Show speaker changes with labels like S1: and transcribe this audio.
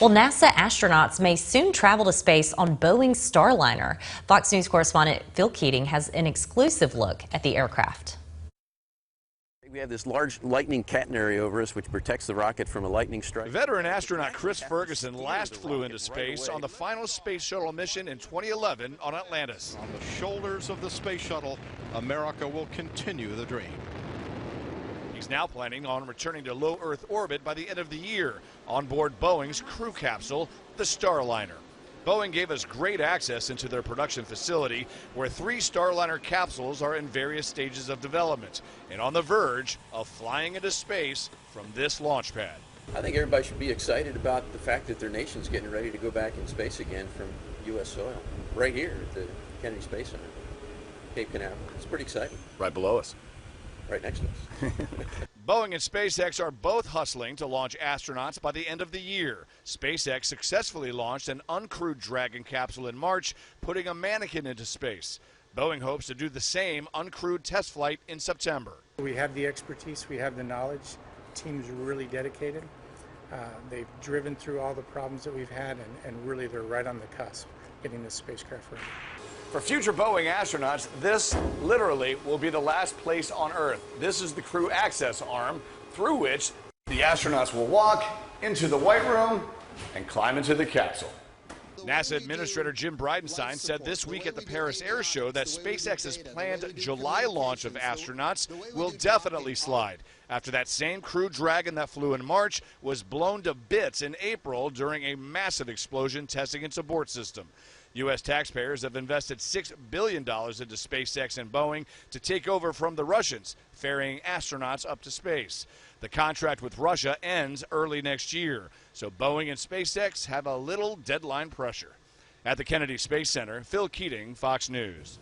S1: Well, NASA astronauts may soon travel to space on Boeing Starliner. Fox News correspondent Phil Keating has an exclusive look at the aircraft.
S2: We have this large lightning catenary over us, which protects the rocket from a lightning strike.
S3: Veteran astronaut Chris Ferguson last flew into space on the final space shuttle mission in 2011 on Atlantis.
S4: On the shoulders of the space shuttle, America will continue the dream.
S3: He's now planning on returning to low Earth orbit by the end of the year on board Boeing's crew capsule, the Starliner. Boeing gave us great access into their production facility, where 3 Starliner capsules are in various stages of development and on the verge of flying into space from this launch pad.
S2: I think everybody should be excited about the fact that their nation's getting ready to go back in space again from U.S. soil, right here at the Kennedy Space Center, Cape Canaveral. It's pretty exciting.
S3: Right below us.
S2: Right next to us.
S3: Boeing and SpaceX are both hustling to launch astronauts by the end of the year. SpaceX successfully launched an uncrewed Dragon capsule in March, putting a mannequin into space. Boeing hopes to do the same uncrewed test flight in September.
S5: We have the expertise, we have the knowledge. The team's really dedicated. They've driven through all the problems that we've had, and really they're right on the cusp getting this spacecraft ready.
S3: For future Boeing astronauts, this literally will be the last place on Earth. This is the crew access arm through which the astronauts will walk into the White Room and climb into the capsule. NASA Administrator Jim Bridenstine said this week at the Paris Air Show that SpaceX's planned July launch of astronauts will definitely slide after that same Crew Dragon that flew in March was blown to bits in April during a massive explosion testing its abort system. U.S. taxpayers have invested $6 billion into SpaceX and Boeing to take over from the Russians, ferrying astronauts up to space. The contract with Russia ends early next year, so Boeing and SpaceX have a little deadline pressure. At the Kennedy Space Center, Phil Keating, Fox News.